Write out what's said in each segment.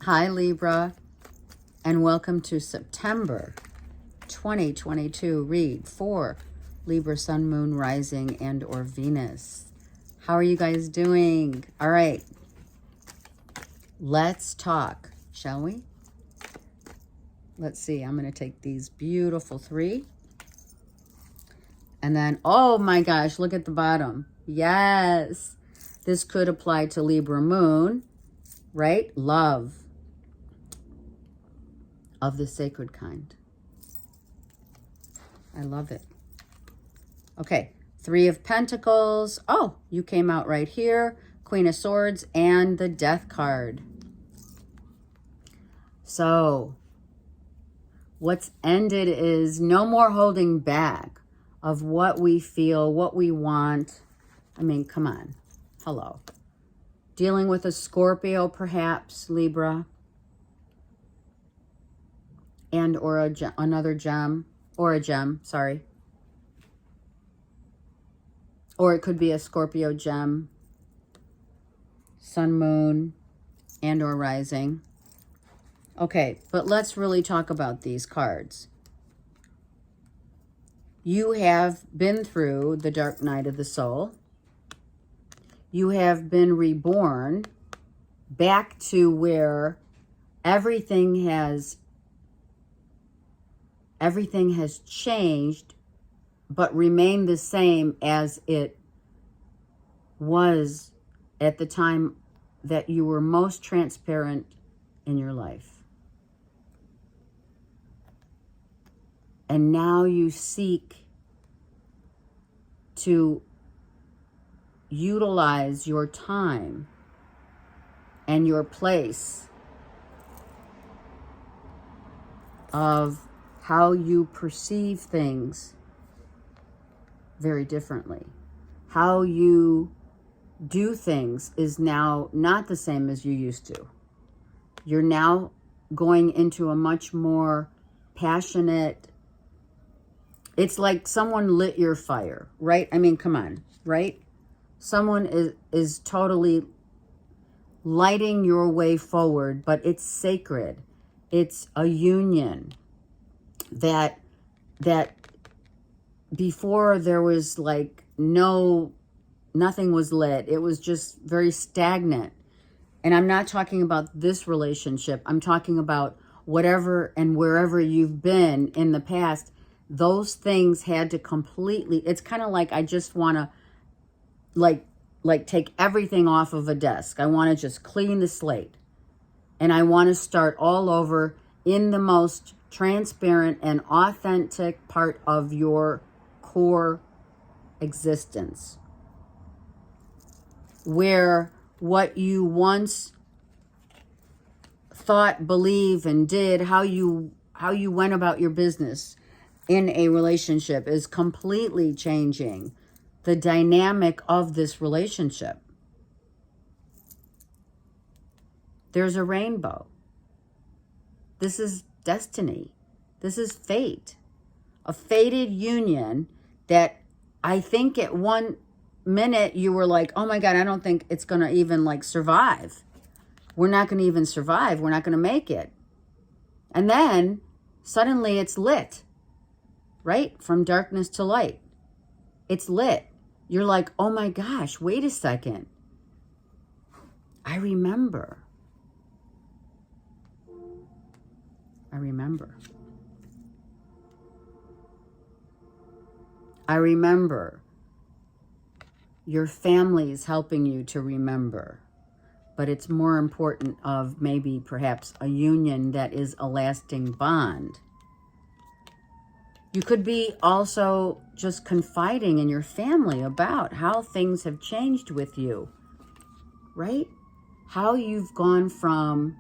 Hi Libra, and welcome to September 2022 read for Libra, Sun, Moon, Rising, and or Venus. How are you guys doing? All right, let's talk, shall we? Let's see, I'm going to take these beautiful three. And then, oh my gosh, look at the bottom. Yes, this could apply to Libra Moon, right? Love of the sacred kind. I love it. Okay, Three of Pentacles. Oh, you came out right here. Queen of Swords and the Death card. So, what's ended is no more holding back of what we feel, what we want. I mean, come on. Hello. Dealing with a Scorpio, perhaps, Libra. And or another gem. Or a gem, sorry. Or it could be a Scorpio gem. Sun, Moon, and or Rising. Okay, but let's really talk about these cards. You have been through the dark night of the soul. You have been reborn back to where everything has changed, but remained the same as it was at the time that you were most transparent in your life. And now you seek to utilize your time and your place of how you perceive things very differently. How you do things is now not the same as you used to. You're now going into a much more passionate, it's like someone lit your fire, right? I mean, come on, right? Someone is totally lighting your way forward, but it's sacred. It's a union that before there was like nothing was lit. It was just very stagnant. And I'm not talking about this relationship. I'm talking about whatever and wherever you've been in the past. Those things had to completely, it's kind of like I just want to like take everything off of a desk. I want to just clean the slate. And I want to start all over in the most transparent and authentic part of your core existence, where what you once thought, believed, and did, how you went about your business in a relationship is completely changing the dynamic of this relationship. There's a rainbow. This is destiny. This is fate. A fated union that I think at one minute you were like, oh my God, I don't think it's going to even like survive. We're not going to even survive. We're not going to make it. And then suddenly it's lit, right? From darkness to light. It's lit. You're like, oh my gosh, wait a second. I remember. I remember your family's helping you to remember, but it's more important of maybe perhaps a union that is a lasting bond. You could be also just confiding in your family about how things have changed with you, right? How you've gone from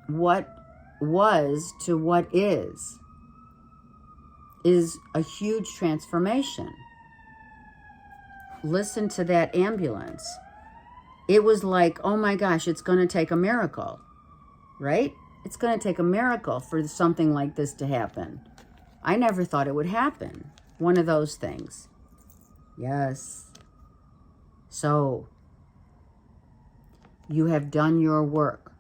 what was to what is a huge transformation. Listen to that ambulance. It was like, oh my gosh, it's going to take a miracle, right? It's going to take a miracle for something like this to happen. I never thought it would happen. One of those things. Yes. So, You have done your work.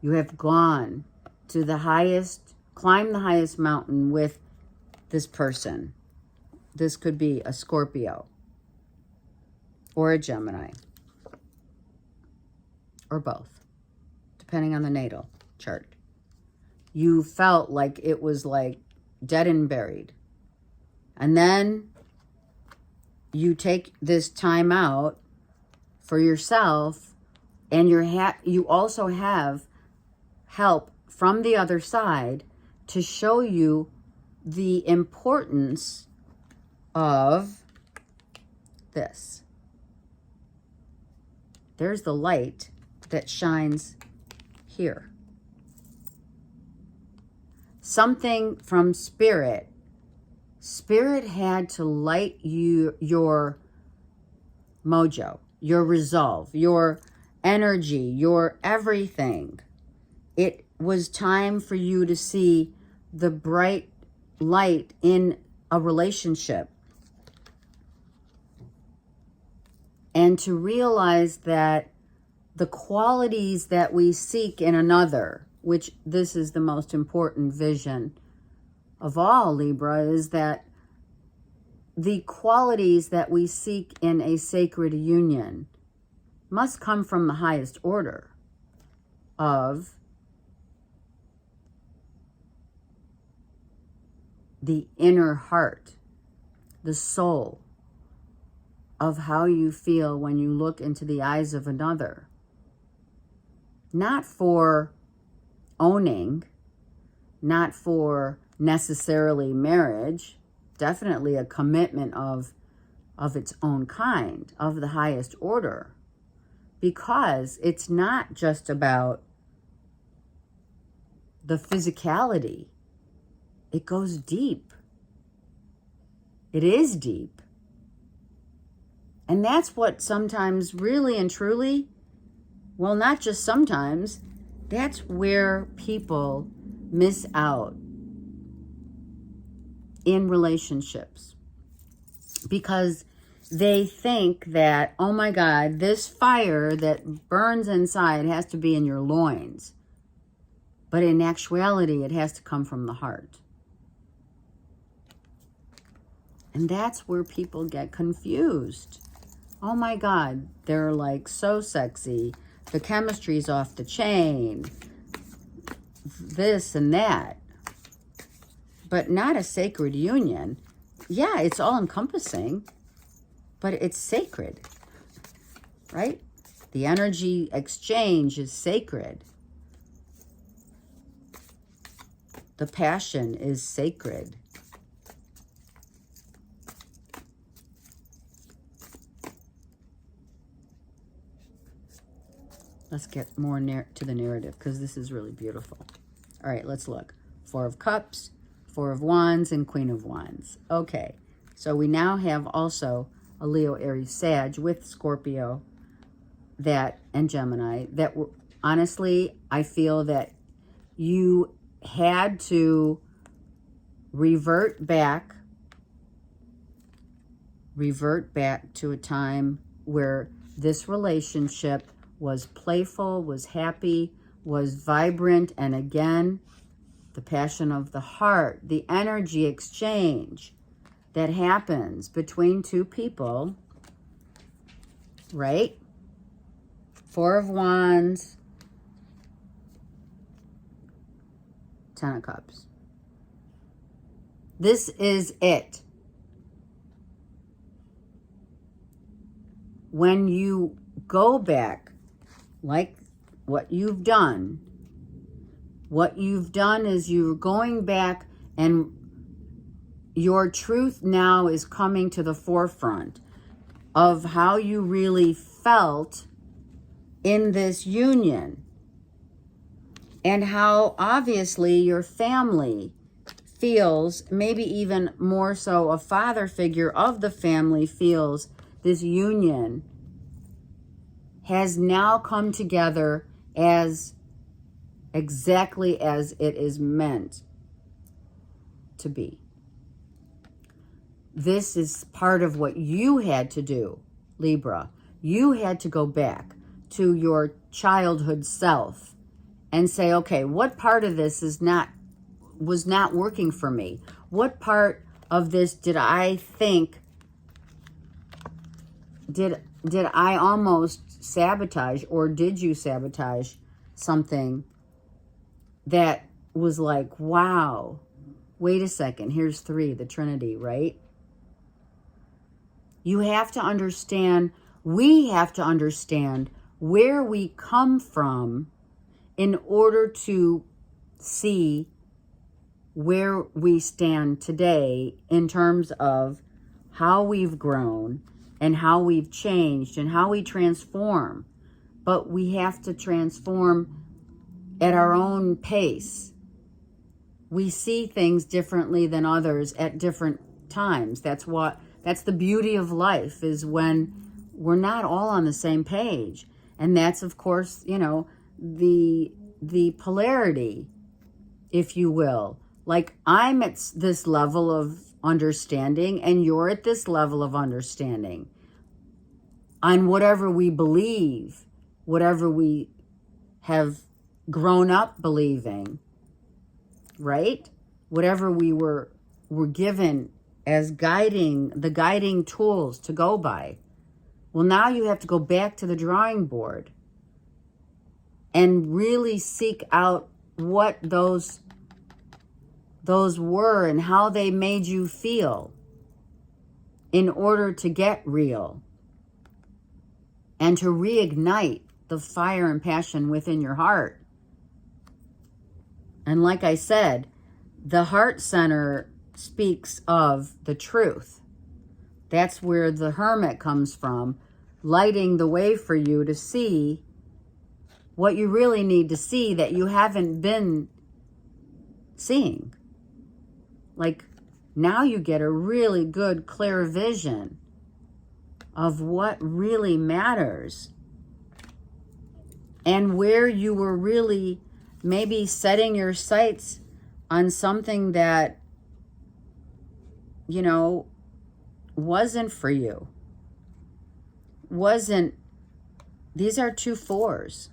You have gone to the highest, climbed the highest mountain with this person. This could be a Scorpio or a Gemini or both, depending on the natal chart. You felt like it was like dead and buried. And then you take this time out for yourself, and you also have help from the other side to show you the importance of this. There's the light that shines here. Something from Spirit. Spirit had to light your mojo, your resolve, your energy, your everything. It was time for you to see the bright light in a relationship and to realize that the qualities that we seek in another, which this is the most important vision of all, Libra, is that the qualities that we seek in a sacred union must come from the highest order of the inner heart, the soul of how you feel when you look into the eyes of another. Not for owning, not for necessarily marriage, definitely a commitment of its own kind, of the highest order, because it's not just about the physicality. It goes deep. It is deep. And that's what sometimes really and truly, well, not just sometimes, that's where people miss out in relationships, because they think that, oh my God, this fire that burns inside has to be in your loins. But in actuality, it has to come from the heart. And that's where people get confused. Oh my God, they're like so sexy. The chemistry's off the chain. This and that. But not a sacred union. Yeah, it's all encompassing, but it's sacred, right? The energy exchange is sacred. The passion is sacred. Let's get more to the narrative, because this is really beautiful. All right, let's look. Four of Cups, Four of Wands, and Queen of Wands. Okay, so we now have also a Leo, Aries, Sag with Scorpio and Gemini that were, honestly, I feel that you had to revert back to a time where this relationship was playful, was happy, was vibrant, and again, the passion of the heart, the energy exchange that happens between two people, right? Four of Wands, Ten of Cups. This is it. When you go back, like what you've done is you're going back, and your truth now is coming to the forefront of how you really felt in this union, and how obviously your family feels, maybe even more so a father figure of the family feels this union has now come together as exactly as it is meant to be. This is part of what you had to do, Libra. You had to go back to your childhood self and say, okay, what part of this was not working for me? What part of this did I think, did I almost sabotage, or did you sabotage something that was like, wow, wait a second, here's 3, the Trinity, right? You have to understand, we have to understand where we come from in order to see where we stand today in terms of how we've grown and how we've changed and how we transform. But we have to transform at our own pace. We see things differently than others at different times. That's the beauty of life, is when we're not all on the same page. And that's, of course, you know, the polarity, if you will. Like, I'm at this level of understanding and you're at this level of understanding on whatever we believe, whatever we have grown up believing, right? Whatever we were given as the guiding tools to go by. Well, now you have to go back to the drawing board and really seek out what those were and how they made you feel in order to get real and to reignite the fire and passion within your heart. And like I said, the heart center speaks of the truth. That's where the hermit comes from, lighting the way for you to see what you really need to see that you haven't been seeing. Like, now you get a really good, clear vision of what really matters and where you were really maybe setting your sights on something that, you know, wasn't for you. These are 2 4s.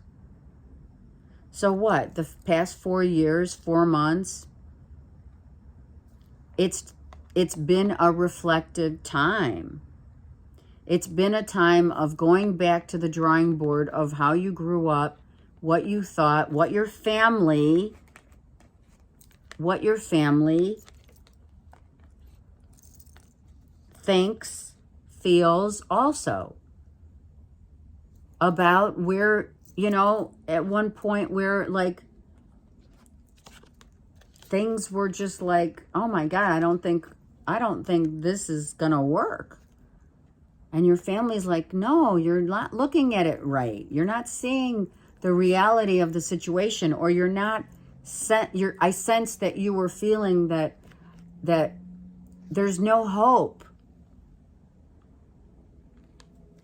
So what? The past 4 years, 4 months, it's been a reflective time. It's been a time of going back to the drawing board of how you grew up, what you thought, what your family thinks, feels also about where, you know, at one point where, like, things were just like, oh my God, I don't think this is gonna work. And your family's like, no, you're not looking at it right. You're not seeing the reality of the situation, or you're not I sense that you were feeling that there's no hope.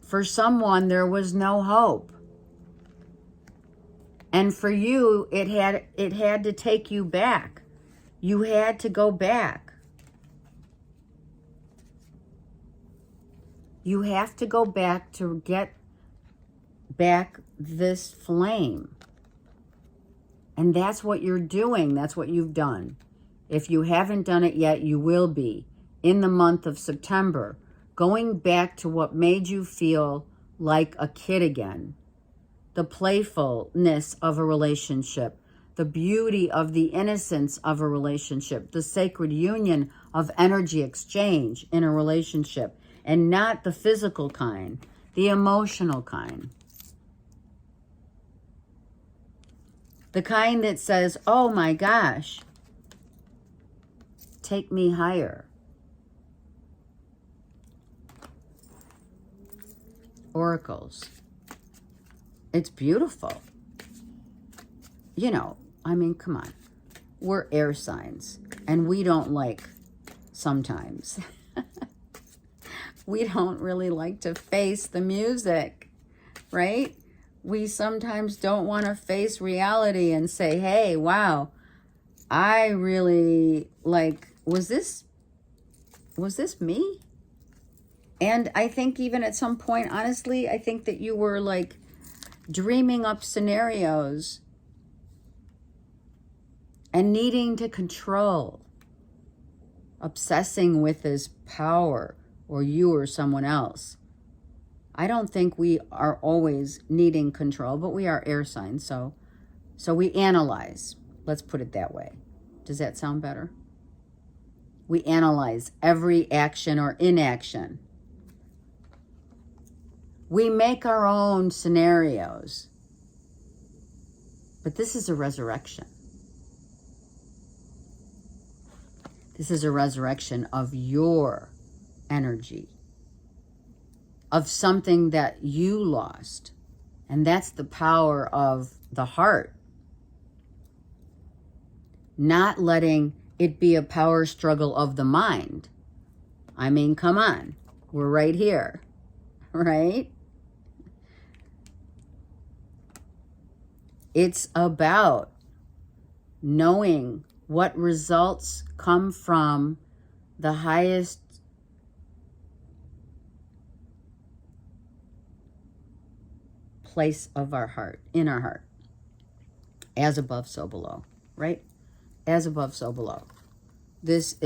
For someone, there was no hope. And for you, it had to take you back. You had to go back. You have to go back to get back this flame. And that's what you're doing. That's what you've done. If you haven't done it yet, you will be in the month of September, going back to what made you feel like a kid again. The playfulness of a relationship, the beauty of the innocence of a relationship, the sacred union of energy exchange in a relationship, and not the physical kind, the emotional kind. The kind that says, oh my gosh, take me higher. Oracles. It's beautiful. You know, I mean, come on. We're air signs, and we don't like, sometimes, we don't really like to face the music, right? We sometimes don't want to face reality and say, hey, wow, I really, like, was this me? And I think even at some point, honestly, I think that you were like dreaming up scenarios and needing to control, obsessing with this power, or you or someone else. I don't think we are always needing control, but we are air signs, so we analyze. Let's put it that way. Does that sound better? We analyze every action or inaction. We make our own scenarios. But this is a resurrection. This is a resurrection of your energy, of something that you lost. And that's the power of the heart. Not letting it be a power struggle of the mind. I mean, come on. We're right here, right? It's about knowing what results come from the highest place of our heart, in our heart. As above, so below, right? As above, so below. This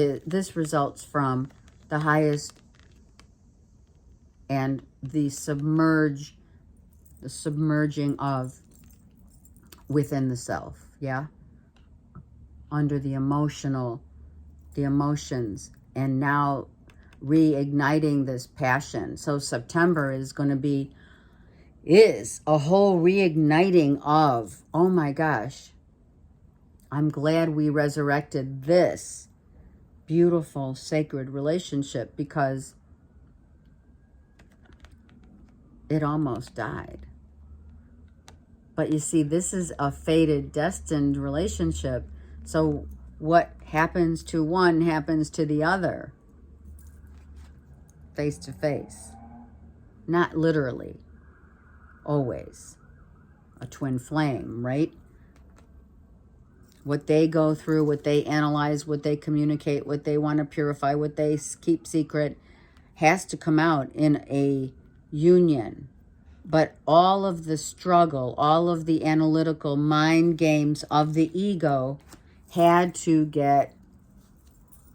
results from the highest and the submerging of within the self, yeah? Under the emotions, and now reigniting this passion. So September is a whole reigniting of, oh my gosh, I'm glad we resurrected this beautiful, sacred relationship, because it almost died. But you see, this is a fated, destined relationship. So what happens to one happens to the other. Face to face. Not literally. Always. A twin flame, right? What they go through, what they analyze, what they communicate, what they want to purify, what they keep secret, has to come out in a union. But all of the struggle, all of the analytical mind games of the ego had to get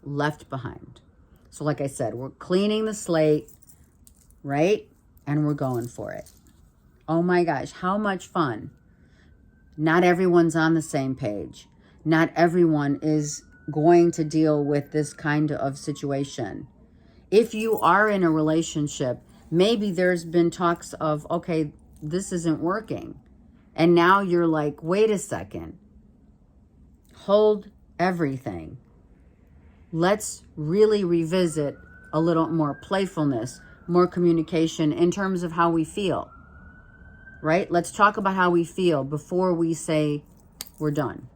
left behind. So like I said, we're cleaning the slate, right? And we're going for it. Oh my gosh, how much fun. Not everyone's on the same page. Not everyone is going to deal with this kind of situation. If you are in a relationship, maybe there's been talks of, okay, this isn't working. And now you're like, wait a second. Hold everything. Let's really revisit a little more playfulness, more communication in terms of how we feel. Right? Let's talk about how we feel before we say we're done.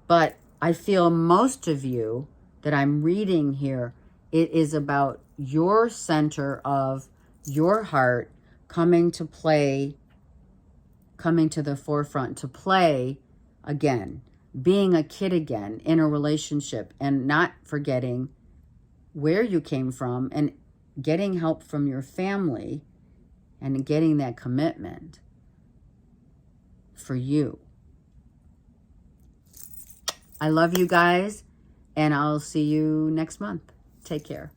But I feel most of you that I'm reading here, it is about your center of your heart coming to play, coming to the forefront, to play again, being a kid again in a relationship, and not forgetting where you came from, and getting help from your family, and getting that commitment for you. I love you guys, and I'll see you next month. Take care.